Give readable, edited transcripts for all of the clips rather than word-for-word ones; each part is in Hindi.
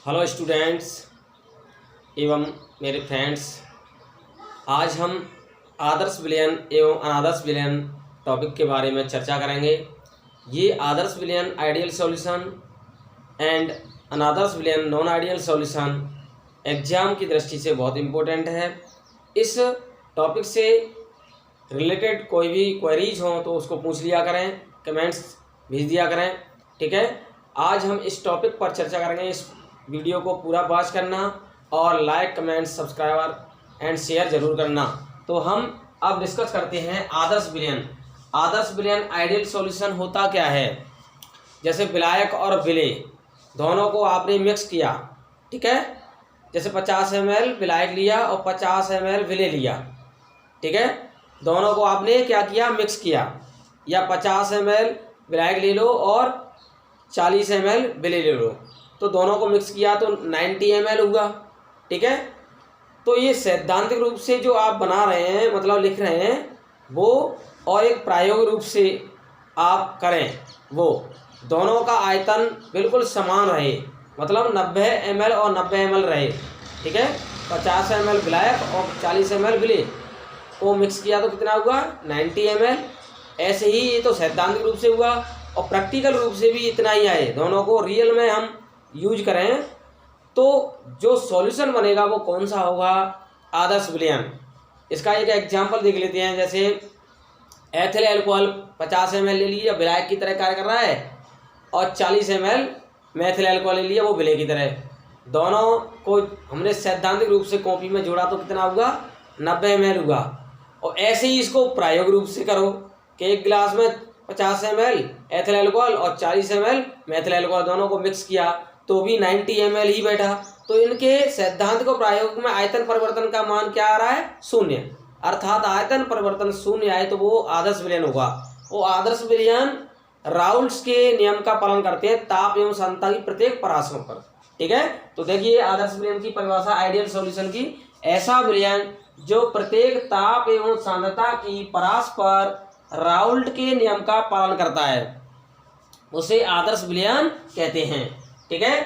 हेलो स्टूडेंट्स एवं मेरे फ्रेंड्स, आज हम आदर्श विलयन एवं अनादर्श विलयन टॉपिक के बारे में चर्चा करेंगे। ये आदर्श विलयन आइडियल सॉल्यूशन एंड अनादर्श विलयन नॉन आइडियल सॉल्यूशन एग्जाम की दृष्टि से बहुत इम्पोर्टेंट है। इस टॉपिक से रिलेटेड कोई भी क्वेरीज हो तो उसको पूछ लिया करें, कमेंट्स भेज दिया करें। ठीक है, आज हम इस टॉपिक पर चर्चा करेंगे। इस वीडियो को पूरा वॉच करना और like, comment, subscriber and share जरूर करना। तो हम अब डिस्कस करते हैं आदर्श विलयन। आदर्श विलयन आइडियल सॉल्यूशन होता क्या है? जैसे विलायक और विलेय दोनों को आपने मिक्स किया, ठीक है। जैसे 50 ml विलायक लिया और 50 ml विलेय लिया, ठीक है। दोनों को आपने क्या किया? मिक्स किया। या 50 ml विलायक ले लो और 40 ml विलेय ले लो, तो दोनों को मिक्स किया तो 90 ml हुआ, ठीक है। तो ये सैद्धांतिक रूप से जो आप बना रहे हैं, मतलब लिख रहे हैं वो, और एक प्रायोगिक रूप से आप करें वो, दोनों का आयतन बिल्कुल समान रहे, मतलब 90 ml और 90 ml रहे, ठीक है। 50 ml विलायक और 40 ml विलेय को मिक्स किया तो कितना हुआ? 90 ml। ऐसे ही ये तो सैद्धांतिक रूप से हुआ, और प्रैक्टिकल रूप से भी इतना ही आए। दोनों को रियल में हम यूज करें तो जो सॉल्यूशन बनेगा वो कौन सा होगा? आदर्श विलयन। इसका एक एग्जांपल देख लेते हैं। जैसे एथिल अल्कोहल 50 ml ले लिया, विलायक की तरह कार्य कर रहा है, और 40 ml मेथिल अल्कोहल ले लिया, वो विलेय की तरह। दोनों को हमने सैद्धांतिक रूप से कॉपी में जोड़ा तो कितना हुआ? 90 ml हुआ। और ऐसे ही इसको प्रायोगिक रूप से करो कि एक गिलास में 50 ml एथिल अल्कोहल और 40 ml मेथिल अल्कोहल दोनों को मिक्स किया तो भी 90 ml ही बैठा। तो इनके सैद्धांतिक और प्रायोगिक में आयतन परिवर्तन का मान क्या आ रहा है? 0। अर्थात आयतन परिवर्तन 0 आए तो वो आदर्श विलयन होगा। वो आदर्श विलयन राउल्ट्स के नियम का पालन करते हैं ताप एवं सांद्रता की प्रत्येक परासों पर, ठीक है। तो देखिए आदर्श विलयन की परिभाषा आइडियल सॉल्यूशन की, ऐसा विलयन जो प्रत्येक ताप एवं सांद्रता की परास पर राउल्ट के नियम का पालन करता है उसे आदर्श विलयन कहते हैं, ठीक है।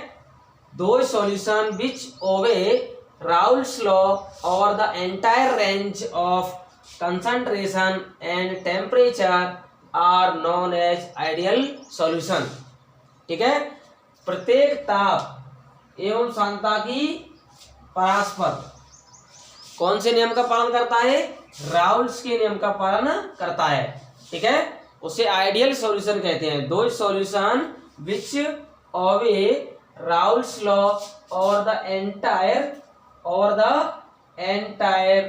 दो solution which obey Raoult's law over the entire range of concentration and temperature are known as ideal solution, ठीक है। प्रत्येक ताप एवं सांद्रता की परास पर कौन से नियम का पालन करता है? राउल्ट्स के नियम का पालन करता है, ठीक है। उसे आइडियल सॉल्यूशन कहते हैं। दो solution which obey Raoult's law over the entire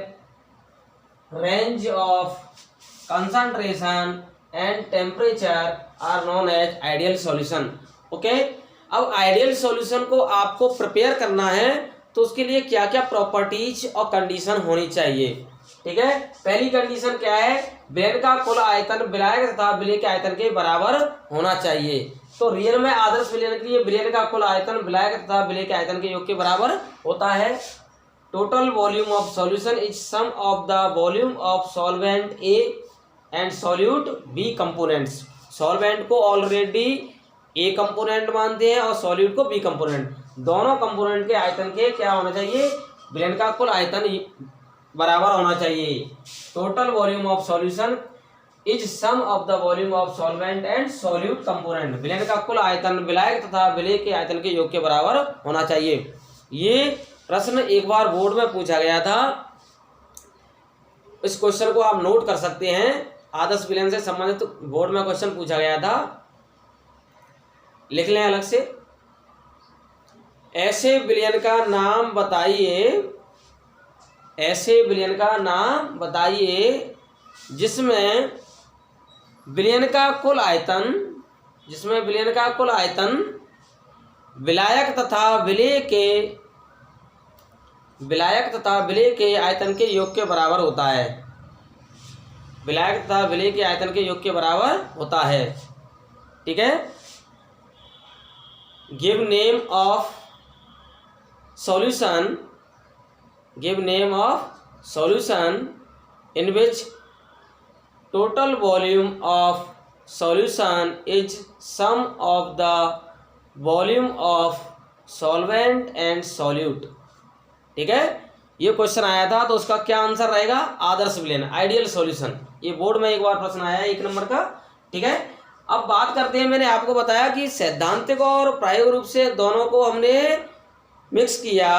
range of concentration and temperature are known as ideal solution. Okay, अब आइडियल सॉल्यूशन को आपको प्रिपेयर करना है तो उसके लिए क्या क्या प्रॉपर्टीज और कंडीशन होनी चाहिए, ठीक है। पहली कंडीशन क्या है? विलयन का कुल आयतन विलायक तथा विलेय के आयतन के बराबर होना चाहिए। तो रियल में आदर्श विलयन के लिए विलयन का कुल आयतन विलायक तथा विलेय के आयतन के योग के बराबर होता है। Total volume of solution is sum of the volume of solvent A and solute B components. Solvent को ऑलरेडी ए कंपोनेंट मानते हैं और सॉल्यूट को बी कंपोनेंट। दोनों कंपोनेंट के आयतन के क्या होना चाहिए? विलयन का कुल आयतन बराबर होना चाहिए। Total volume of solution is sum of the volume of solvent and solute component. विलयन का कुल आयतन विलायक तथा विलेय के आयतन के योग के बराबर होना चाहिए। ये प्रश्न एक बार बोर्ड में पूछा गया था। इस क्वेश्चन को आप नोट कर सकते हैं। आदर्श विलयन से संबंधित बोर्ड में क्वेश्चन पूछा गया था, लिख लें अलग से। ऐसे विलयन का नाम बताइए, ऐसे विलयन का नाम बताइए जिसमें विलयन का कुल आयतन, जिसमें विलयन का कुल आयतन विलायक तथा विलेय के आयतन के योग के बराबर होता है। विलायक तथा विलेय के आयतन के योग के बराबर होता है, ठीक है। Give name of solution, give name of solution in which total volume of solution is sum of the volume of solvent and solute. ठीक है, ये क्वेश्चन आया था तो उसका क्या आंसर रहेगा, आदर्श विलयन, आइडियल सॉल्यूशन। ये बोर्ड में एक बार प्रश्न आया है 1 नंबर का। ठीक है, अब बात करते हैं, मैंने आपको बताया कि सैद्धांतिक और प्रायोगिक रूप से दोनों को हमने मिक्स किया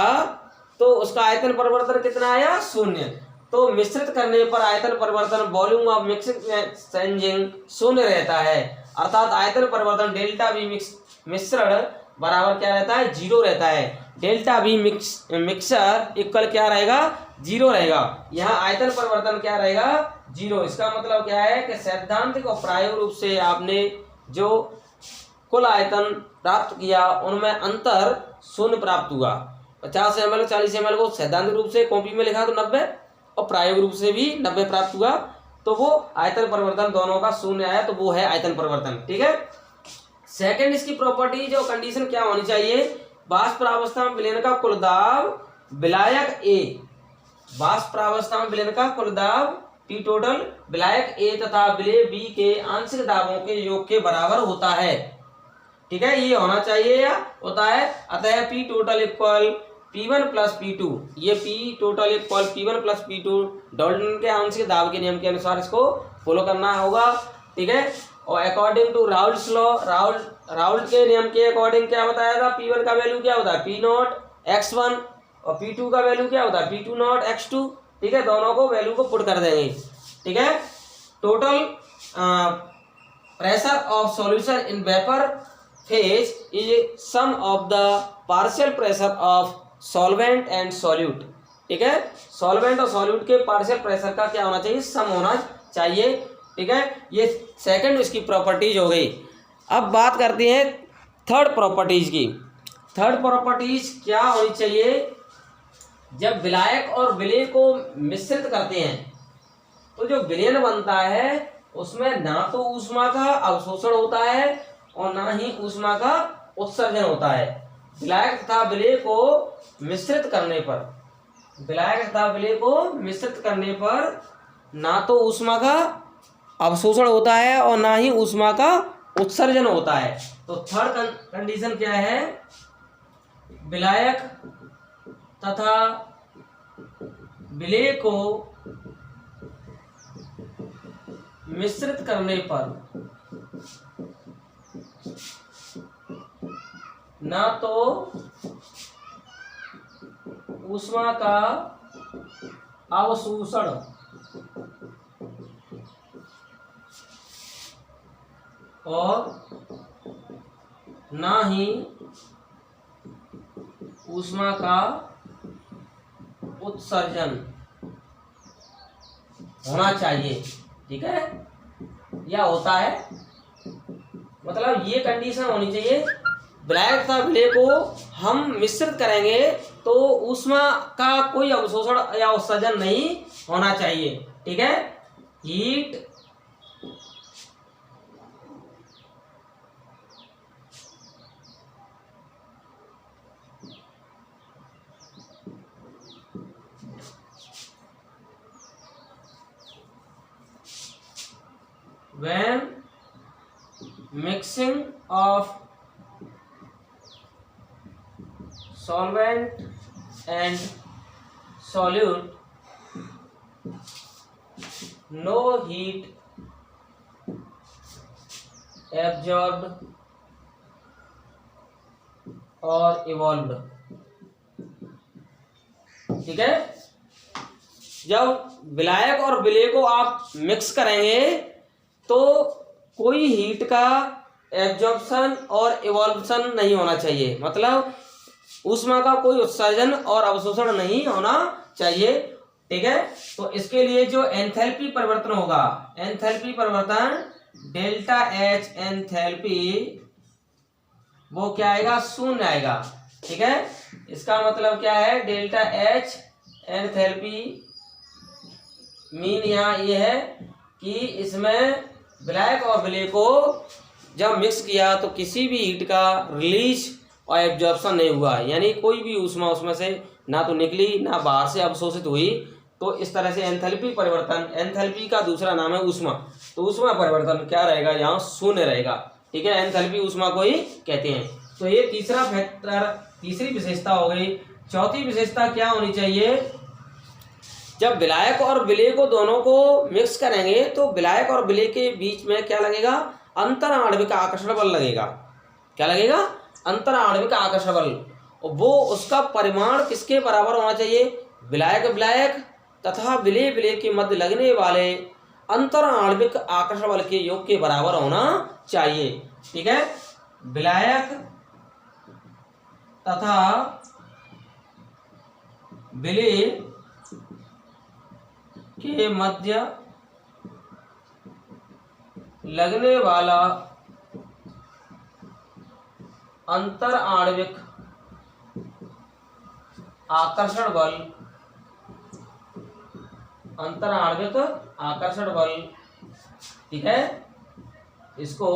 तो उसका आयतन परिवर्तन कितना आया, 0। तो मिश्रित करने पर आयतन परिवर्तन वॉल्यूम ऑफ मिक्सिंग चेंजिंग 0 रहता है, अर्थात आयतन परिवर्तन डेल्टा वी मिश्रण बराबर क्या रहता है, 0 रहता है। डेल्टा वी मिक्सर इक्वल क्या रहेगा, 0 रहेगा। यहाँ आयतन परिवर्तन क्या रहेगा, 0। इसका मतलब क्या है कि सैद्धांतिक और प्रायोगिक रूप से आपने जो कुल आयतन प्राप्त किया उनमें अंतर 0 प्राप्त हुआ। 50 ml 40 ml को सैद्धांतिक रूप से कॉपी में लिखा तो 90 और प्रायोगिक रूप से भी 90 प्राप्त हुआ, तो वो आयतन परिवर्तन दोनों का 0 आया, तो वो है आयतन परिवर्तन। ठीक है, सेकंड इसकी प्रॉपर्टी जो कंडीशन क्या होनी चाहिए, वाष्प प्रावस्था में विलयन का कुल दाब विलायक ए, वाष्प प्रावस्था में विलयन का कुल दाब P टोटल विलायक ए तथा विलेय B के आंशिक दाबों के योग के बराबर होता है। ठीक है, ये होना चाहिए या होता है। अतः P total equal P1 plus P2, ये P total equal P1 plus P2 Dalton के आंशिक दाब के नियम के अनुसार इसको फॉलो करना होगा। ठीक है, और according to Raoult's law, Raoult के नियम के अकॉर्डिंग क्या बताया था, P1 का वैल्यू क्या होता है, P नॉट x1 और P2 का वैल्यू क्या होता है, P2 नॉट x2। ठीक है, दोनों को वैल्यू को पुट कर देंगे। ठीक है, total pressure of solution in vapour phase is sum of the partial pressure of solvent and solute. ठीक है, सॉल्वेंट और सॉल्यूट के पार्शियल प्रेशर का क्या होना चाहिए, सम होना चाहिए। ठीक है, ये सेकंड इसकी प्रॉपर्टीज हो गई। अब बात करते हैं थर्ड प्रॉपर्टीज की। थर्ड प्रॉपर्टीज क्या होनी चाहिए, जब विलायक और विलेय को मिश्रित करते हैं तो जो विलयन बनता है उसमें ना तो ऊष्मा का अवशोषण होता है और ना ही ऊष्मा का उत्सर्जन होता है। विलायक तथा विलेय को मिश्रित करने पर, विलायक तथा विलेय को मिश्रित करने पर ना तो ऊष्मा का अवशोषण होता है और ना ही ऊष्मा का उत्सर्जन होता है। तो थर्ड कंडीशन क्या है, विलायक तथा विलेय को मिश्रित करने पर ना तो ऊष्मा का अवशोषण और ना ही ऊष्मा का उत्सर्जन होना चाहिए। ठीक है, या होता है, मतलब ये कंडीशन होनी चाहिए, विलायक तथा विलेय को हम मिश्रित करेंगे तो ऊष्मा का कोई अवशोषण या उत्सर्जन नहीं होना चाहिए। ठीक है, heat when mixing of solvent and solute, no heat absorbed or evolved। ठीक है, जब विलायक और विलेय को आप मिक्स करेंगे तो कोई हीट का एब्जॉर्प्शन और इवोल्यूशन नहीं होना चाहिए, मतलब ऊष्मा का कोई उत्सर्जन और अवशोषण नहीं होना चाहिए। ठीक है, तो इसके लिए जो एंथैल्पी परिवर्तन होगा, एंथैल्पी परिवर्तन डेल्टा एच एंथैल्पी, वो क्या आएगा, 0 आएगा। ठीक है, इसका मतलब क्या है, डेल्टा एच एंथैल्पी मीन यहाँ ये है कि इसमें विलायक और विलेय को जब मिक्स किया तो किसी भी हीट का रिलीज और एब्जॉर्प्शन नहीं हुआ, यानी कोई भी ऊष्मा उसमें से ना तो निकली ना बाहर से अवशोषित हुई। तो इस तरह से एंथैल्पी परिवर्तन, एंथैल्पी का दूसरा नाम है ऊष्मा, तो ऊष्मा परिवर्तन क्या रहेगा, यहाँ 0 रहेगा। ठीक है, एंथैल्पी ऊष्मा को ही कहते हैं। तो ये तीसरा फैक्टर तीसरी विशेषता हो गई। चौथी विशेषता क्या होनी चाहिए, जब विलायक और विलेय को दोनों को मिक्स करेंगे तो विलायक और विलेय के बीच में क्या लगेगा, अंतर आणविक आकर्षण बल लगेगा। क्या लगेगा, अंतर आणविक आकर्षण बल। और वो उसका परिमाण किसके बराबर होना चाहिए, विलायक विलायक तथा विलेय विलेय के मध्य लगने वाले अंतर आणविक आकर्षण बल के योग के बराबर होना चाहिए। ठीक है, विलायक तथा विलेय के मध्य लगने वाला अंतर आणविक आकर्षण बल, अंतर आणविक आकर्षण बल, ठीक है, इसको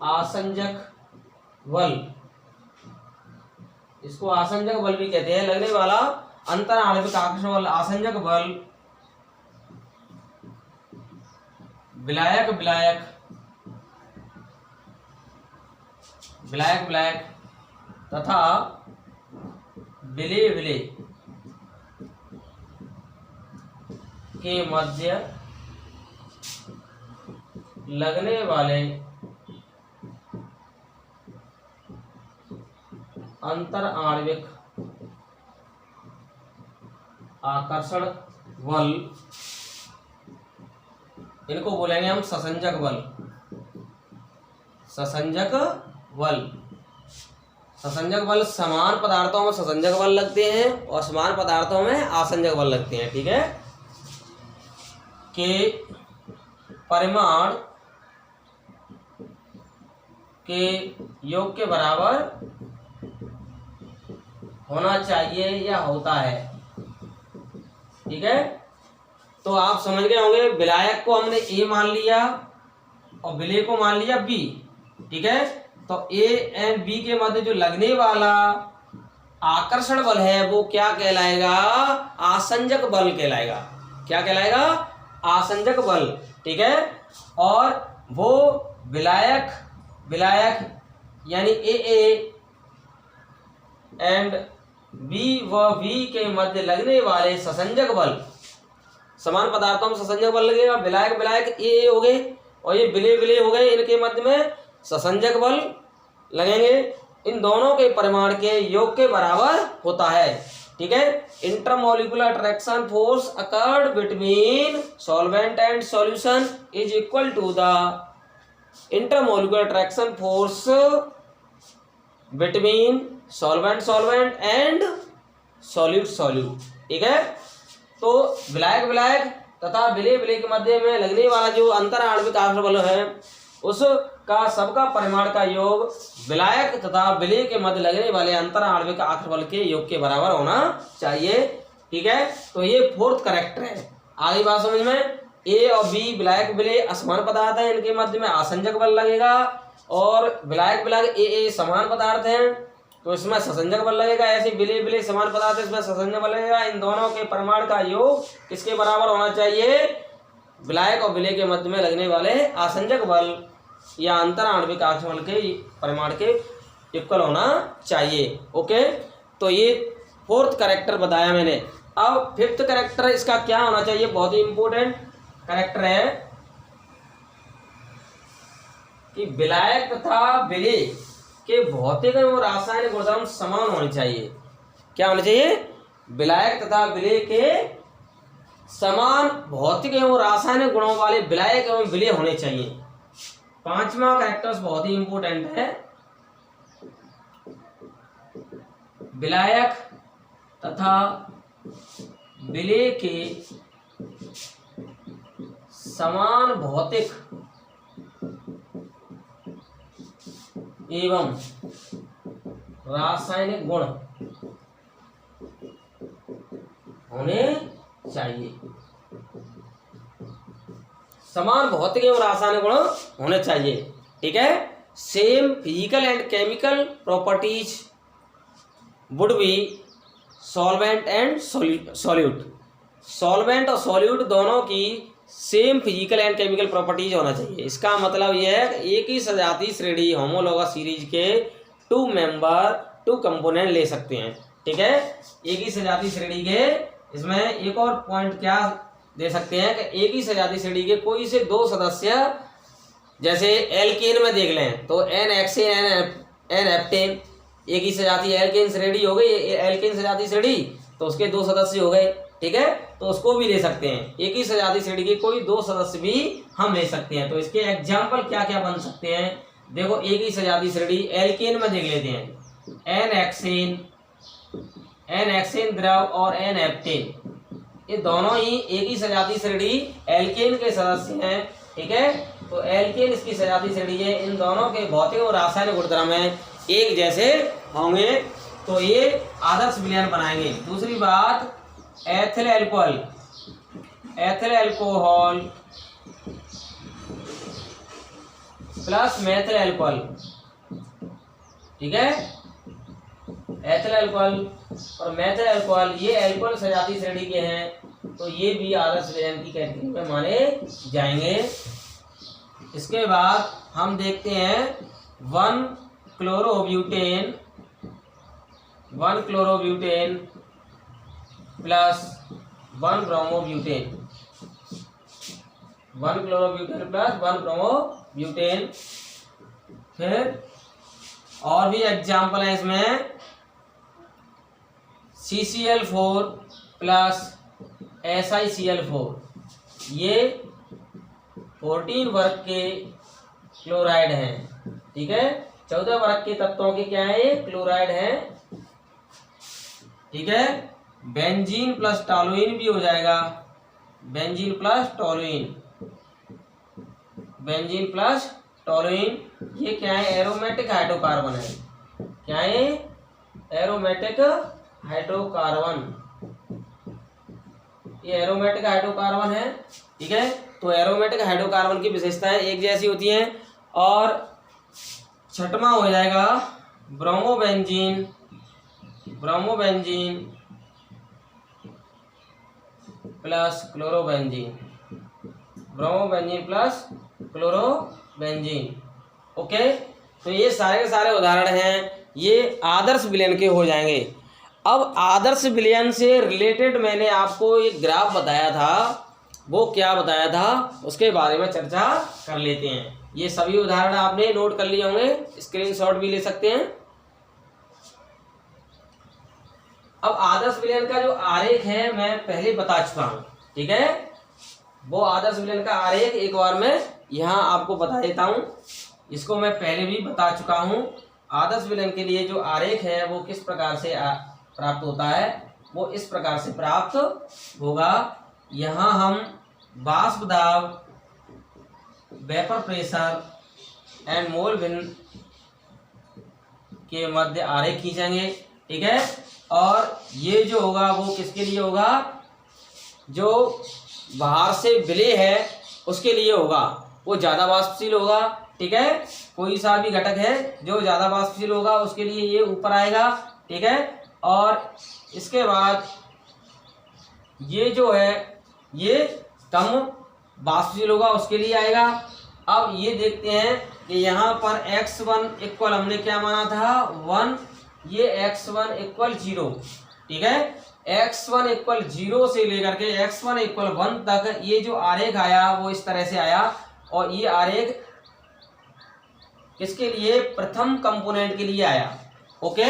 आसंजक बल, इसको आसंजक बल भी कहते हैं। लगने वाला अंतर आणविक आकर्षण बल आसंजक बल विलायक विलायक विलायक विलायक तथा विलेय विलेय के मध्य लगने वाले अंतर आणविक आकर्षण बल, इनको बोलेंगे हम ससंजक बल। ससंजक बल, ससंजक बल समान पदार्थों में ससंजक बल लगते हैं और समान पदार्थों में आसंजक बल लगते हैं। ठीक है, के परिमाण के योग के बराबर होना चाहिए या होता है। ठीक है, तो आप समझ गए होंगे, विलायक को हमने ए मान लिया और विलेय को मान लिया बी। ठीक है, तो ए एंड बी के मध्य जो लगने वाला आकर्षण बल है वो क्या कहलाएगा, आसंजक बल कहलाएगा। क्या कहलाएगा, आसंजक बल। ठीक है, और वो विलायक विलायक यानी ए एंड बी व बी के मध्य लगने वाले ससंजक बल, समान पदार्थों में ससंजक बल लगेगा। विलायक विलायक ए हो गए और ये विलेय विलेय हो गए, इनके मध्य में ससंजक बल लगेंगे। इन दोनों के परिमाण के योग के बराबर होता है। ठीक है, intermolecular attraction force occurred between solvent and solution is equal to the intermolecular attraction force between solvent solvent and solute solute. ठीक है, तो विलायक विलायक तथा विलेय विलेय के मध्य में लगने वाला जो अंतर आणविक आकर्षण बल है उसका सबका परिमाण का योग विलायक तथा विलेय के मध्य लगने वाले अंतर आणविक आकर्षण बल के योग के बराबर होना चाहिए। ठीक है, तो ये फोर्थ करेक्टर है। आगे बात समझ में, ए और बी विलायक विलेय असमान पदार्थ है, इनके मध्य में आसंजक बल लगेगा, और विलायक विलायक ए समान पदार्थ हैं तो इसमें ससंजक बल लगेगा। ऐसे विलेय विलेय समान पदार्थ है, इसमें ससंजक बल लगेगा। इन दोनों के परिमाण का योग किसके बराबर होना चाहिए, विलायक और विलेय के मध्य में लगने वाले आसंजक बल या अंतर आणविक आकर्षण बल के परिमाण के इक्वल होना चाहिए। ओके, तो ये फोर्थ करेक्टर बताया मैंने। अब फिफ्थ करेक्टर इसका क्या होना चाहिए, बहुत ही इंपॉर्टेंट करेक्टर है कि विलायक तथा विलेय के भौतिक और रासायनिक गुणधर्म समान होने चाहिए। क्या होने चाहिए, विलायक तथा विलेय के समान भौतिक एवं रासायनिक गुणों वाले विलायक एवं विलेय होने चाहिए। पांचवा कैरेक्टर्स बहुत ही इंपॉर्टेंट है, विलायक तथा विलेय के समान भौतिक एवं रासायनिक गुण होने चाहिए। समान भौतिक एवं रासायनिक गुण होने चाहिए। ठीक है, same physical and chemical properties would be solvent and solute. Solvent और सॉल्यूट दोनों की same physical and chemical properties होना चाहिए। इसका मतलब यह है कि एक ही सजातीय श्रेणी होमोलोगस सीरीज के टू कंपोनेंट ले सकते हैं। ठीक है, एक ही सजातीय श्रेणी के इसमें एक और पॉइंट क्या दे सकते हैं कि एक ही सजातीय श्रेणी के कोई से दो सदस्य, जैसे एल्केन में देख लें तो N-हेक्सेन N-हेप्टेन, एक ही सजातीय एल्केन श्रेणी हो गई, एल्केन सजातीय श्रेणी, तो उसके दो सदस्य हो गए। ठीक है, तो उसको भी ले सकते हैं। एक ही सजातीय श्रेणी के कोई दो सदस्य भी हम ले सकते हैं। तो इसके एग्जाम्पल क्या क्या बन सकते हैं, देखो एक ही सजातीय श्रेणी एल्केन में देख लेते हैं, N-हेक्सेन द्रव और N-हेप्टेन, ये दोनों ही एक ही सजातीय श्रेणी एल्केन के सदस्य हैं। ठीक है, तो एल्केन इसकी सजातीय श्रेणी है, इन दोनों के भौतिक और रासायनिक गुणधर्म एक जैसे होंगे, तो ये आदर्श विलयन बनाएंगे। दूसरी बात, ethyl alcohol plus methyl alcohol. ठीक है, एथिल अल्कोहल और मेथिल अल्कोहल ये अल्कोहल सजातीय श्रेणी के हैं, तो ये भी आदर्श विलयन की कैटेगरी में माने जाएंगे। इसके बाद हम देखते हैं 1 chlorobutane plus 1 bromobutane, 1 chlorobutane plus 1 bromobutane. फिर और भी एग्जाम्पल है इसमें, CCl4 प्लस SiCl4, ये 14 वर्ग के क्लोराइड हैं। ठीक है, 14 वर्ग के तत्वों के क्या है, ये क्लोराइड हैं। ठीक है, बेंजीन प्लस टॉलुइन भी हो जाएगा, बेंजीन प्लस टॉलुइन, ये क्या है, एरोमेटिक हाइड्रोकार्बन है। क्या है, एरोमेटिक हाइड्रोकार्बन, ये एरोमेटिक हाइड्रोकार्बन है। ठीक है, तो एरोमेटिक हाइड्रोकार्बन की विशेषताएं एक जैसी होती हैं। और छठवां हो जाएगा ब्रोमोबेंजीन प्लस क्लोरोबेंजीन, ओके। तो ये सारे के सारे उदाहरण हैं, ये आदर्श विलयन के हो जाएंगे। अब आदर्श विलयन से रिलेटेड मैंने आपको एक ग्राफ बताया था, वो क्या बताया था उसके बारे में चर्चा कर लेते हैं। ये सभी उदाहरण आपने नोट कर लिए होंगे, स्क्रीनशॉट भी ले सकते हैं। अब आदर्श विलयन का जो आरेख है मैं पहले बता चुका हूं। ठीक है, वो आदर्श विलयन का आरेख एक बार मैं यहाँ आपको बता देता हूं। इसको मैं पहले भी बता चुका हूं। आदर्श विलयन के लिए जो आरेख है वो किस प्रकार से प्राप्त होता है, वो इस प्रकार से प्राप्त होगा। यहाँ हम वाष्प दाब, वेपर प्रेशर एंड मोल भिन्न के मध्य आरेख खींचेंगे। ठीक है, और ये जो होगा वो किसके लिए होगा, जो बाहर से विलय है उसके लिए होगा, वो ज़्यादा वाष्पशील होगा। ठीक है, कोई सा भी घटक है जो ज़्यादा वाष्पशील होगा उसके लिए ये ऊपर आएगा। ठीक है, और इसके बाद ये जो है ये कम वाष्पशील होगा उसके लिए आएगा। अब ये देखते हैं कि यहाँ पर x1 इक्वल हमने क्या माना था 1, ये x1 इक्वल 0। ठीक है, x1 इक्वल 0 से लेकर के x1 इक्वल 1 तक ये जो आरेख आया वो इस तरह से आया। और ये आरेख किसके लिए, प्रथम कंपोनेंट के लिए आया। ओके,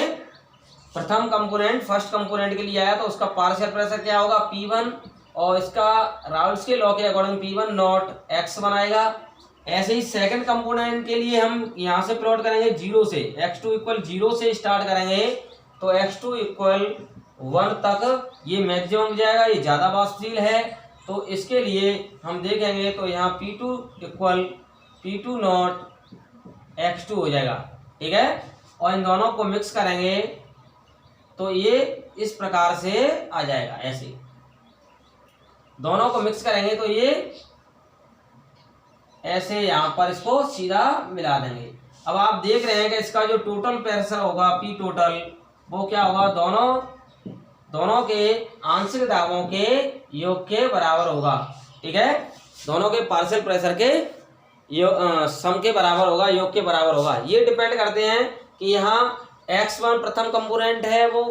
प्रथम कंपोनेंट फर्स्ट कंपोनेंट के लिए आया, तो उसका पार्शियल प्रेशर क्या होगा P1, और इसका राउल्स के लॉ के अकॉर्डिंग P1 नॉट x1 आएगा। ऐसे ही सेकंड कंपोनेंट के लिए हम यहाँ से प्लॉट करेंगे 0 से, x2 इक्वल 0 से स्टार्ट करेंगे, तो x2 इक्वल 1 तक ये मैक्सिमम हो जाएगा, ये ज़्यादा वाष्पशील है। तो इसके लिए हम देखेंगे तो यहाँ P2 equal P2 not x2 हो जाएगा। ठीक है, और इन दोनों को मिक्स करेंगे तो ये इस प्रकार से आ जाएगा। ऐसे दोनों को मिक्स करेंगे तो ये ऐसे यहाँ पर इसको सीधा मिला देंगे। अब आप देख रहे हैं कि इसका जो टोटल प्रेशर होगा P टोटल, वो क्या होगा, दोनों के आंशिक दाबों के योग के बराबर होगा। ठीक है, दोनों के पार्शियल प्रेशर के सम के बराबर होगा, योग के बराबर होगा। ये डिपेंड करते हैं कि यहाँ x1 प्रथम कंपोनेंट है वो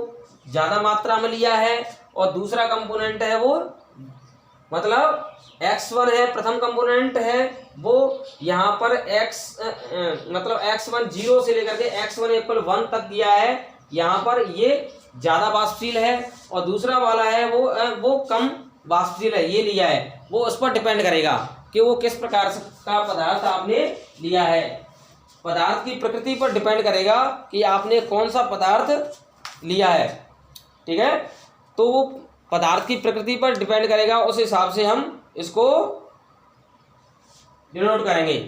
ज़्यादा मात्रा में लिया है और दूसरा कंपोनेंट है वो मतलब x1 है प्रथम कंपोनेंट है वो यहाँ पर मतलब x1 0 से लेकर के x1 इक्वल 1 तक दिया है, यहाँ पर ये ज़्यादा वाष्पशील है और दूसरा वाला है वो कम वाष्पशील है, ये लिया है। वो उस पर डिपेंड करेगा कि वो किस प्रकार का पदार्थ आपने लिया है, पदार्थ की प्रकृति पर डिपेंड करेगा कि आपने कौन सा पदार्थ लिया है। ठीक है, तो वो पदार्थ की प्रकृति पर डिपेंड करेगा, उस हिसाब से हम इसको डिनोट करेंगे।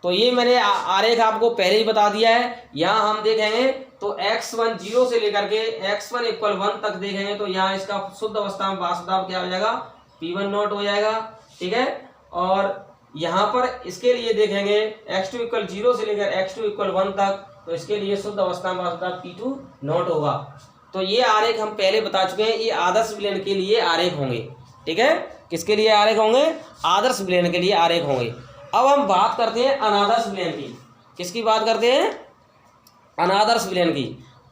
तो ये मैंने आरेख आपको पहले ही बता दिया है। यहाँ हम देखेंगे तो x1 0 से लेकर के x1 इक्वल 1 तक देखेंगे तो यहाँ इसका शुद्ध अवस्था में वाष्प दाब क्या हो जाएगा, P1 नॉट हो जाएगा। ठीक है, और यहाँ पर इसके लिए देखेंगे x2 इक्वल 0 से लेकर x2 इक्वल 1 तक, तो इसके लिए शुद्ध अवस्था में वाष्प दाब P2 नॉट होगा। तो ये आरेख हम पहले बता चुके हैं, ये आदर्श विलयन के लिए आरेख होंगे। ठीक है, किसके लिए आरेख होंगे, आदर्श विलयन के लिए आरेख होंगे। अब हम बात करते हैं अनादर्श विलयन की। किसकी बात करते हैं, अनादर्श विलयन की।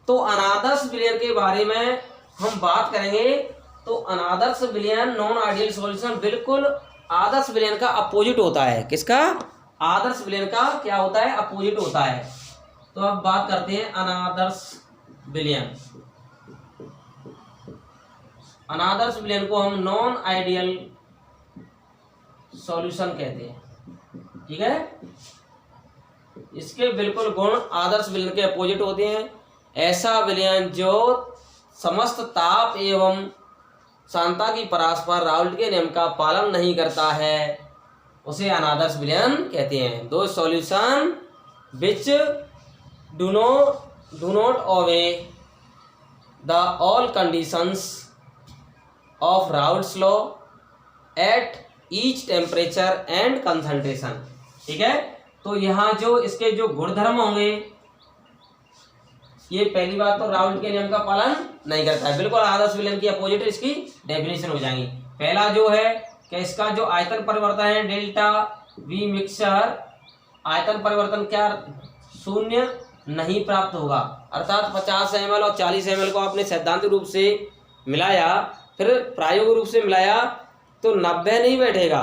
तो अनादर्श विलयन के बारे में हम बात करेंगे। तो अनादर्श विलयन नॉन आइडियल सॉल्यूशन बिल्कुल आदर्श विलयन का अपोजिट होता है। किसका, आदर्श विलयन का क्या होता है, अपोजिट होता है। तो अब बात करते हैं अनादर्श विलयन। अनादर्श विलयन को हम नॉन आइडियल सॉल्यूशन कहते हैं। ठीक है, इसके बिल्कुल गुण आदर्श विलयन के अपोजिट होते हैं। ऐसा विलयन जो समस्त ताप एवं सांद्रता की परस्पर राउल्ट के नियम का पालन नहीं करता है उसे अनादर्श विलयन कहते हैं। दो solution which do not obey the all conditions of Raoult's law at each temperature and concentration. ठीक है, तो यहाँ जो इसके जो गुणधर्म होंगे, ये पहली बात तो राउल्ट के नियम का पालन नहीं करता है, बिल्कुल आदर्श विलयन की अपोजिट इसकी डेफिनेशन हो जाएंगी। पहला जो है कि इसका जो आयतन परिवर्तन है डेल्टा वी मिक्सचर, आयतन परिवर्तन क्या शून्य नहीं प्राप्त होगा, अर्थात 50 ml और 40 ml को आपने सैद्धांतिक रूप से मिलाया, फिर प्रायोगिक रूप से मिलाया तो 90 नहीं बैठेगा,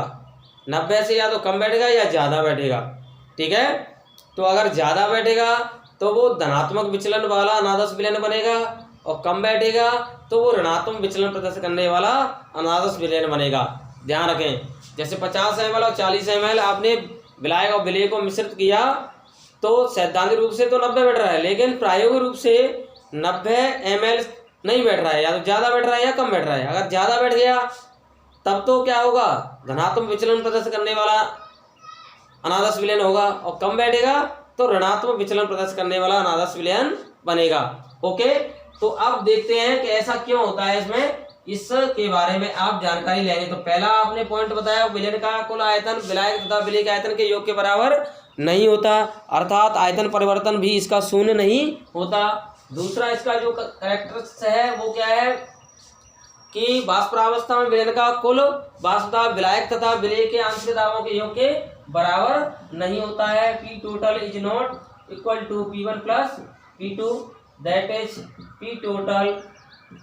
90 से या तो कम बैठेगा या ज़्यादा बैठेगा। ठीक है, तो अगर ज़्यादा बैठेगा तो वो धनात्मक विचलन वाला अनादर्श विलयन बनेगा और कम बैठेगा तो वो ऋणात्मक विचलन प्रदर्शित करने वाला अनादर्श विलयन बनेगा। ध्यान रखें, जैसे 50 ml और 40 ml आपने विलायक और विलेय को मिश्रित किया तो सैद्धांतिक रूप से तो 90 बैठ रहा है, लेकिन प्रायोगिक रूप से 90 ml नहीं बैठ रहा है, या तो ज़्यादा बैठ रहा है या कम बैठ रहा है। अगर ज़्यादा बैठ गया तब तो क्या होगा, धनात्मक विचलन प्रदर्शित करने वाला अनादर्श विलयन होगा, और कम बैठेगा तो ऋणात्मक विचलन प्रदर्शित करने वाला अनादर्श विलयन बनेगा। ओके, तो अब देखते हैं कि ऐसा क्यों होता है इसमें, इसके बारे में आप जानकारी लेंगे। तो पहला आपने पॉइंट बताया, विलयन का कुल आयतन विलायक तथा विलेय के आयतन के योग के बराबर नहीं होता, अर्थात आयतन परिवर्तन भी इसका शून्य नहीं होता। दूसरा इसका जो कैरेक्टरिस्टिक्स है वो क्या है कि वाष्पावस्था में विलयन का कुल वाष्प दाब विलायक तथा विलेय के आंशिक दाबों के योग के बराबर नहीं होता है। P total is not equal to P1 plus P2, that is P total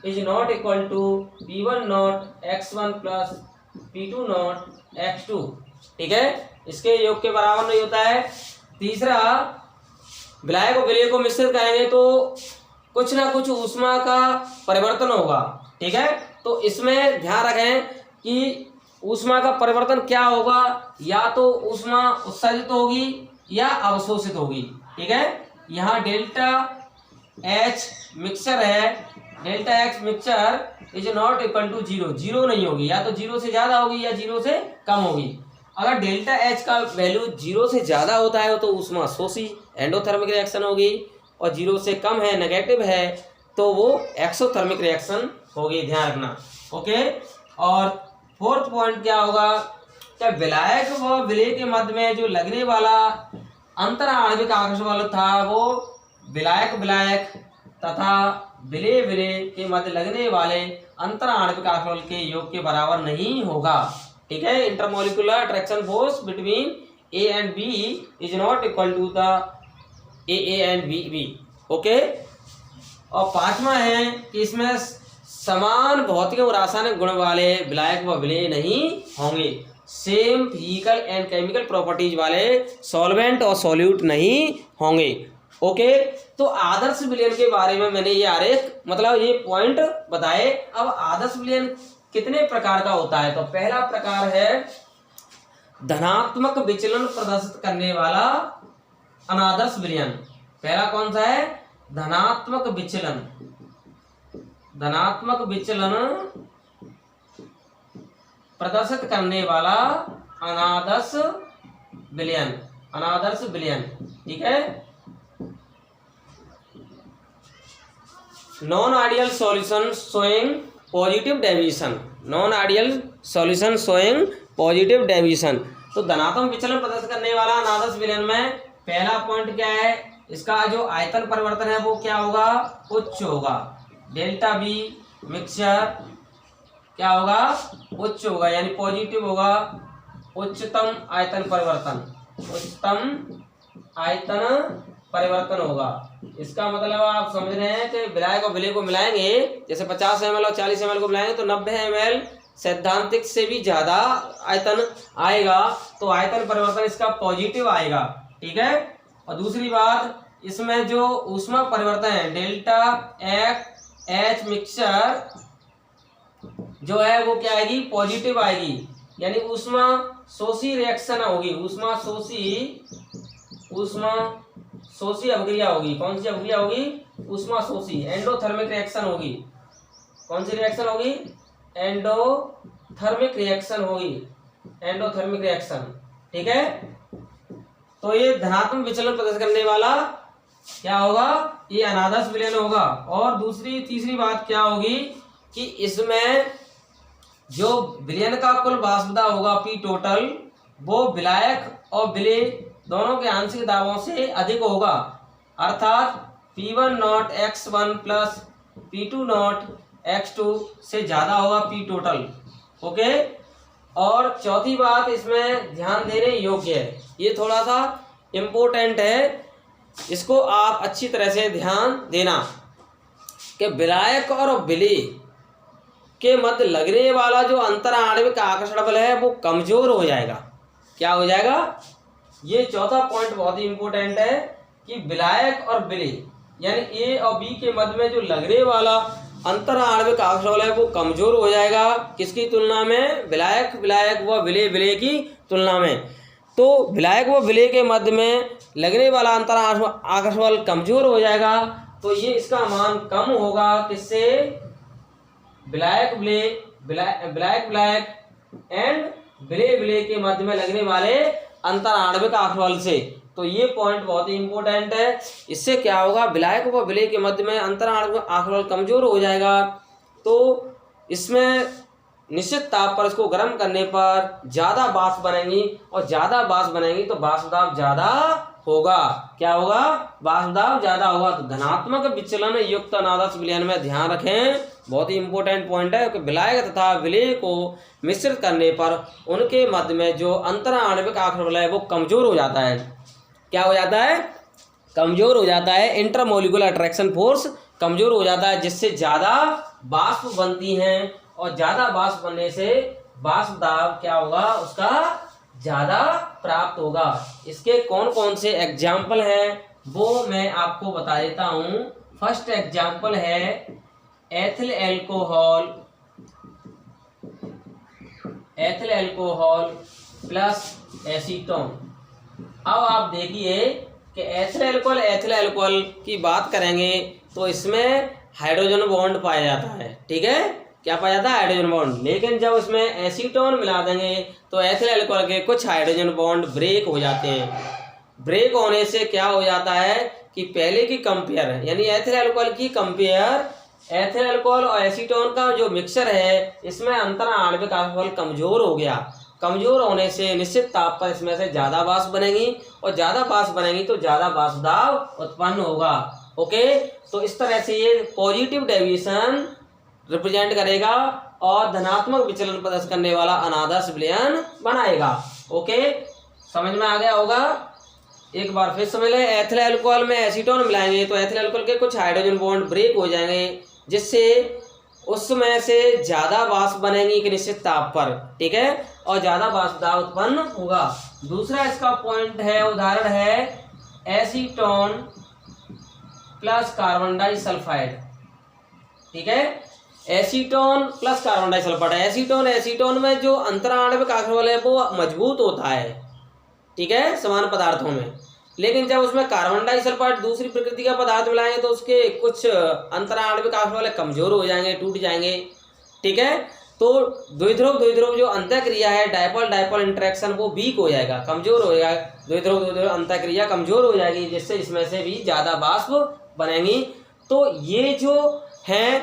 is not equal to P1 not x1 plus P2 not x2। ठीक है, इसके योग के बराबर नहीं होता है। तीसरा, विलायक और विलेय को मिश्रित करेंगे तो कुछ ना कुछ ऊष्मा का परिवर्तन होगा। ठीक है, तो इसमें ध्यान रखें कि ऊष्मा का परिवर्तन क्या होगा, या तो ऊष्मा उत्सर्जित होगी या अवशोषित होगी। ठीक है, यहाँ डेल्टा एच मिक्सचर है, delta X mixture is not equal to 0, 0 नहीं होगी, या तो 0 से ज़्यादा होगी या 0 से कम होगी। अगर डेल्टा एच का वैल्यू 0 से ज़्यादा होता है तो ऊष्मा शोषी एंडोथर्मिक रिएक्शन होगी, और 0 से कम है नेगेटिव है तो वो एक्सोथर्मिक रिएक्शन होगी। ध्यान रखना। ओके, और फोर्थ पॉइंट क्या होगा, क्या विलायक व विलेय के मध्य में जो लगने वाला अंतर आणविक आकर्षण बल था वो विलायक तथा विलेय के मध्य लगने वाले अंतर आणविक आकर्षण बल के योग के बराबर नहीं होगा। ठीक है, intermolecular attraction force between A and B is not equal to the A and B. Okay. और पांचवा है कि इसमें समान भौतिक और रासायनिक गुण वाले विलायक व विलेय नहीं होंगे। Same physical and chemical properties वाले सॉल्वेंट और सॉल्यूट नहीं होंगे। ओके, तो आदर्श विलयन के बारे में मैंने ये आरेख मतलब ये पॉइंट बताए। अब आदर्श विलयन कितने प्रकार का होता है? तो पहला प्रकार है धनात्मक विचलन प्रदर्शित करने वाला अनादर्श विलयन। पहला कौन सा है? धनात्मक विचलन। धनात्मक विचलन प्रदर्शित करने वाला अनादर्श विलयन। अनादर्श विलयन, ठीक है। Non ideal solution showing positive deviation. Non ideal solution showing positive deviation. तो धनात्मक विचलन प्रदर्शित करने वाला अनादर्श विलयन में पहला पॉइंट क्या है? इसका जो आयतन परिवर्तन है वो क्या होगा? उच्च होगा। डेल्टा बी मिक्सचर क्या होगा? उच्च होगा, यानी पॉजिटिव होगा। उच्चतम आयतन परिवर्तन, उच्चतम आयतन परिवर्तन होगा। इसका मतलब आप समझ रहे हैं कि विलायक और विलेय को मिलाएंगे, जैसे 50 ml और 40 ml को मिलाएंगे तो 90 ml सैद्धांतिक से भी ज्यादा आयतन आएगा। तो आयतन परिवर्तन इसका पॉजिटिव आएगा, ठीक है। और दूसरी बात, इसमें जो ऊष्मा परिवर्तन है डेल्टा एच मिक्सचर जो है वो क्या आएगी? पॉजिटिव आएगी, यानी ऊष्मा शोषी रिएक्शन होगी। ऊष्मा शोषी अभिक्रिया होगी। कौन सी अभिक्रिया होगी? ऊष्मा शोषी एंडोथर्मिक रिएक्शन होगी। कौन सी रिएक्शन होगी? एंडोथर्मिक रिएक्शन होगी। एंडोथर्मिक रिएक्शन, ठीक है। तो ये धनात्मक विचलन प्रदर्शित करने वाला क्या होगा? ये अनादर्श विलयन होगा। और तीसरी बात क्या होगी कि इसमें जो विलयन का कुल वाष्प दाब होगा पी टोटल, वो विलायक और विलेय दोनों के आंशिक दाबों से अधिक होगा। अर्थात P1 not x1 plus P2 not x2 से ज्यादा होगा पी टोटल। ओके। और चौथी बात इसमें ध्यान देने योग्य है, ये थोड़ा सा इम्पोर्टेंट है, इसको आप अच्छी तरह से ध्यान देना कि विलायक और विलेय के मध्य लगने वाला जो अंतर आणविक आकर्षण बल है वो कमजोर हो जाएगा। क्या हो जाएगा? ये चौथा पॉइंट बहुत ही इंपॉर्टेंट है कि विलायक और विलेय यानी ए और बी के मध्य में जो लगने वाला अंतर आणविक आकर्षण बल है वो कमजोर हो जाएगा। किसकी तुलना में? विलायक व विलेय की तुलना में। तो विलायक व विलेय के मध्य में लगने वाला अंतर आकर्षण बल कमजोर हो जाएगा। तो ये इसका मान कम होगा। किससे? विलायक एंड विलेय के मध्य में लगने वाले अंतर आणविक आकर्षण बल से। तो ये पॉइंट बहुत ही इंपॉर्टेंट है। इससे क्या होगा? विलायक व विलेय के मध्य में अंतर आणविक आकर्षण बल कमजोर हो जाएगा। तो इसमें निश्चित ताप पर इसको गर्म करने पर ज्यादा वाष्प बनेंगी, और ज्यादा वाष्प बनेंगी तो वाष्प दाब ज्यादा होगा। क्या होगा? वाष्प दाब ज्यादा होगा। तो धनात्मक विचलन युक्त अनादर्श विलयन में ध्यान रखें, बहुत ही इंपॉर्टेंट पॉइंट है कि विलायक तथा विलेय को मिश्रित करने पर उनके मध्य में जो अंतर आणविक आकर्षण बल है वो कमजोर हो जाता है। क्या हो जाता है? कमजोर हो जाता है। इंटरमोलिकुलर अट्रैक्शन फोर्स कमजोर हो जाता है, जिससे ज्यादा वाष्प बनती हैं, और ज्यादा वाष्प बनने से वाष्प दाब क्या होगा? उसका ज्यादा प्राप्त होगा। इसके कौन कौन से एग्जाम्पल हैं वो मैं आपको बता देता हूं। फर्स्ट एग्जाम्पल है एथिल एल्कोहल प्लस एसीटोन। अब आप देखिए कि एथिल अल्कोहल की बात करेंगे तो इसमें हाइड्रोजन बॉन्ड पाया जाता है, ठीक है। क्या पाया जाता है? Hydrogen bond. लेकिन जब इसमें एसीटोन मिला देंगे तो एथिल अल्कोहल के कुछ हाइड्रोजन बॉन्ड ब्रेक हो जाते हैं। ब्रेक होने से क्या हो जाता है कि पहले की कंपेयर यानी एथिल अल्कोहल की कंपेयर एथिल अल्कोहल और एसीटोन का जो मिक्सचर है इसमें अंतर आणविक आकर्षण बल कमजोर हो गया। कमजोर होने से निश्चित ताप पर इसमें से ज्यादा वाष्प बनेगी, और ज्यादा वाष्प बनेगी तो ज्यादा वाष्प दाब उत्पन्न होगा। ओके। तो इस तरह से ये पॉजिटिव डेविएशन रिप्रेजेंट करेगा और धनात्मक विचलन प्रदर्शित करने वाला अनादर्श विलयन बनाएगा। ओके, समझ में आ गया होगा। एक बार फिर समझ लें, एथिल अल्कोहल में एसीटोन मिलाएंगे तो एथिल अल्कोहल के कुछ हाइड्रोजन बॉन्ड ब्रेक हो जाएंगे, जिससे उसमें से ज़्यादा वाष्प बनेंगी एक निश्चित ताप पर, ठीक है, और ज़्यादा वाष्प दाब उत्पन्न होगा। दूसरा इसका पॉइंट है, उदाहरण है एसीटोन प्लस कार्बन डाइसल्फाइड, ठीक है, acetone plus carbon disulphide. Acetone में जो अंतराण्विक आकर्षण बल है वो मजबूत होता है, ठीक है, समान पदार्थों में, लेकिन जब उसमें कार्बन डाइसल्फाइड दूसरी प्रकृति का पदार्थ मिलाएंगे तो उसके कुछ अंतराण्विक आकर्षण वाले कमजोर हो जाएंगे, टूट जाएंगे, ठीक है। तो द्विध्रुव जो अंतःक्रिया है, डायपोल इंटरेक्शन, वो वीक हो जाएगा, कमजोर हो जाएगा, द्विध्रुव अंतःक्रिया कमजोर हो जाएगी, जिससे इसमें से भी ज़्यादा वाष्प बनेंगी। तो ये जो है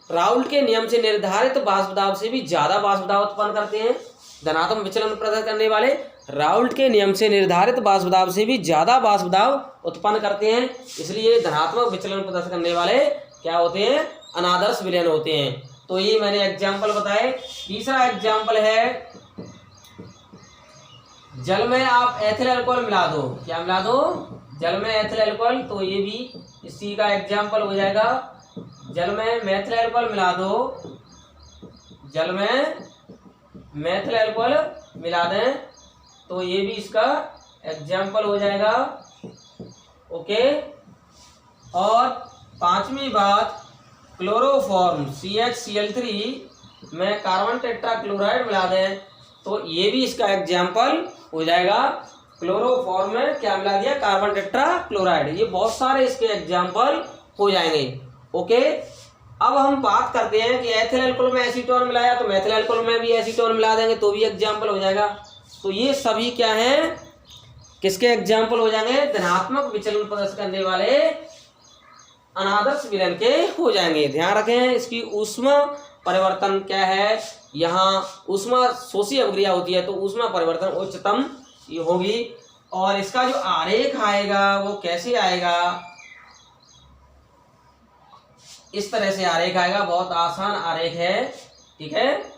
राउल्ट के नियम से निर्धारित वाष्प दाब से भी ज़्यादा वाष्प दाब उत्पन्न करते हैं। धनात्मक विचलन प्रदर्शित करने वाले राउल्ट के नियम से निर्धारित वाष्प दाब से भी ज़्यादा वाष्प दाब उत्पन्न करते हैं, इसलिए धनात्मक विचलन प्रदर्शित करने वाले क्या होते हैं, अनादर्श विलयन होते हैं। तो ये मैंने एग्जाम्पल बताए। तीसरा एग्जाम्पल है, जल में आप एथिल अल्कोहल मिला दो, क्या मिला दो, जल में एथिल अल्कोहल, तो ये भी इसी का एग्जाम्पल हो जाएगा। जल में मेथिल अल्कोहल मिला दो, जल में मेथिल अल्कोहल मिला दें तो ये भी इसका एग्जाम्पल हो जाएगा, ओके। और पांचवी बात, क्लोरोफॉर्म CHCl3 में कार्बन टेट्राक्लोराइड मिला दें तो ये भी इसका एग्जाम्पल हो जाएगा। क्लोरोफॉर्म में क्या मिला दिया, कार्बन टेट्राक्लोराइड। ये बहुत सारे इसके एग्जाम्पल हो जाएंगे, ओके। अब हम बात करते हैं कि एथिल अल्कोहल में एसीटोन मिलाया तो मेथिल अल्कोहल में भी एसीटोन मिला देंगे तो भी एग्जाम्पल हो जाएगा। तो ये सभी क्या हैं, किसके एग्जाम्पल हो जाएंगे, धनात्मक विचलन प्रदर्शित करने वाले अनादर्श विलयन के हो जाएंगे। ध्यान रखें, इसकी ऊष्मा परिवर्तन क्या है, यहाँ ऊष्मा शोषी अभिक्रिया होती है तो ऊष्मा परिवर्तन उच्चतम होगी। और इसका जो आरेख आएगा वो कैसे आएगा, इस तरह से आरेख आएगा, बहुत आसान आरेख है, ठीक है।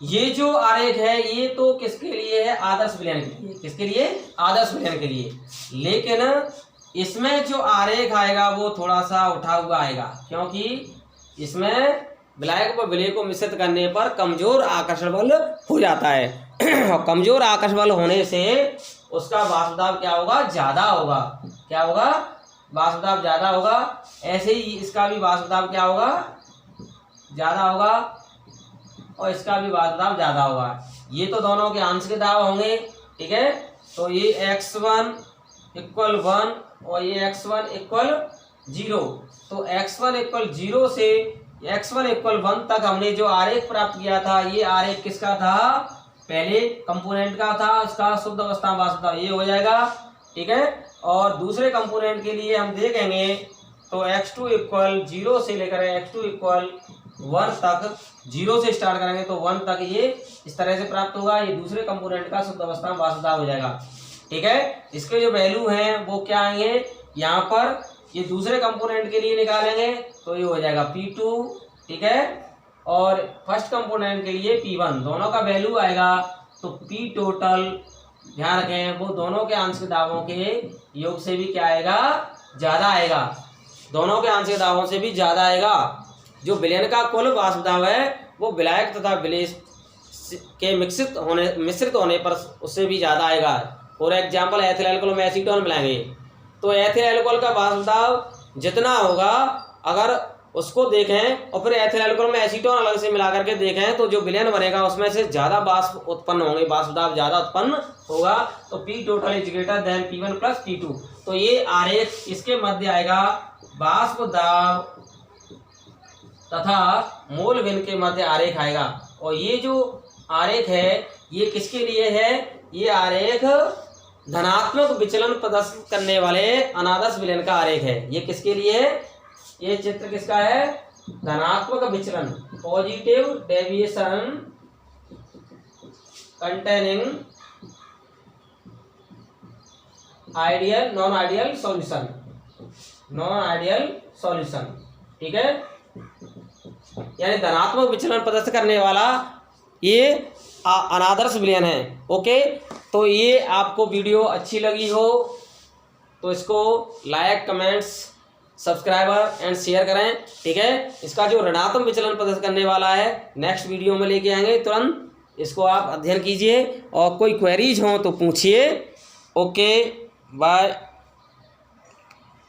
ये जो आरेख है ये तो किसके लिए है, आदर्श विलयन के लिए, किसके लिए, आदर्श विलयन के लिए। लेकिन इसमें जो आरेख आएगा वो थोड़ा सा उठा हुआ आएगा, क्योंकि इसमें विलायक व विलेय को मिश्रित करने पर कमजोर आकर्षण बल हो जाता है और कमजोर आकर्षण बल होने से उसका वाष्प दाब क्या होगा, ज्यादा होगा, क्या होगा, वाष्प दाब ज्यादा होगा। ऐसे ही इसका भी वाष्प दाब क्या होगा, ज्यादा होगा, और इसका भी वाष्प दाब ज्यादा होगा। ये तो दोनों के आंशिक दाब होंगे, ठीक है। तो ये x1 = 1 और ये x1 = 0। तो x1 = 0 से x1 = 1 तक हमने जो आरेख प्राप्त किया था, ये आरेख किसका था, पहले कंपोनेंट का था, उसका शुद्ध अवस्था वाष्प दाब ये हो जाएगा, ठीक है। और दूसरे कंपोनेंट के लिए हम देखेंगे तो x2 = 0 से लेकर x2 = 1 तक, 0 से स्टार्ट करेंगे तो 1 तक ये इस तरह से प्राप्त होगा। ये दूसरे कंपोनेंट का शुद्ध अवस्था वाष्प दाब हो जाएगा, ठीक है। इसके जो वैल्यू हैं वो क्या आएंगे, यहाँ पर ये दूसरे कंपोनेंट के लिए निकालेंगे तो ये हो जाएगा P2, ठीक है। और फर्स्ट कंपोनेंट के लिए P1, दोनों का वैल्यू आएगा तो P टोटल, ध्यान रखें, वो दोनों के आंशिक दाबों के योग से भी क्या आएगा, ज्यादा आएगा, दोनों के आंशिक दाबों से भी ज्यादा आएगा। जो विलयन का कुल वाष्प दाब है वो विलायक तथा विलेय के मिश्रित होने पर उससे भी ज्यादा आएगा। फॉर एग्जाम्पल, एथिल अल्कोहल में एसीटोन मिलाएंगे तो एथिल अल्कोहल का वाष्प दाब जितना होगा, अगर उसको देखें और फिर एथिल अल्कोहल में एसीटोन अलग से मिला करके देखें तो जो विलयन बनेगा उसमें से ज्यादा वाष्प उत्पन्न होंगे, वाष्प दाब ज्यादा उत्पन्न होगा। तो P टोटल = P1 + P2। तो ये आरेख इसके मध्य आएगा, वाष्प दाब तथा मोल भिन्न के मध्य आरेख आएगा। और ये जो आरेख है ये किसके लिए है, ये आरेख धनात्मक विचलन प्रदर्शित करने वाले अनादर्श विलयन का आरेख है। ये किसके लिए है, ये चित्र किसका है, धनात्मक विचलन, positive deviation containing ideal non ideal solution, ठीक है। यानी धनात्मक विचलन प्रदर्शित करने वाला ये अनादर्श विलयन है। ओके, तो ये आपको वीडियो अच्छी लगी हो तो इसको like, comments, subscriber and share करें। ठीक है, इसका जो ऋणात्मक विचलन प्रदर्शित करने वाला है नेक्स्ट वीडियो में लेके आएंगे तुरंत, इसको आप अध्ययन कीजिए और कोई क्वेरीज हो तो पूछिए। Okay, bye.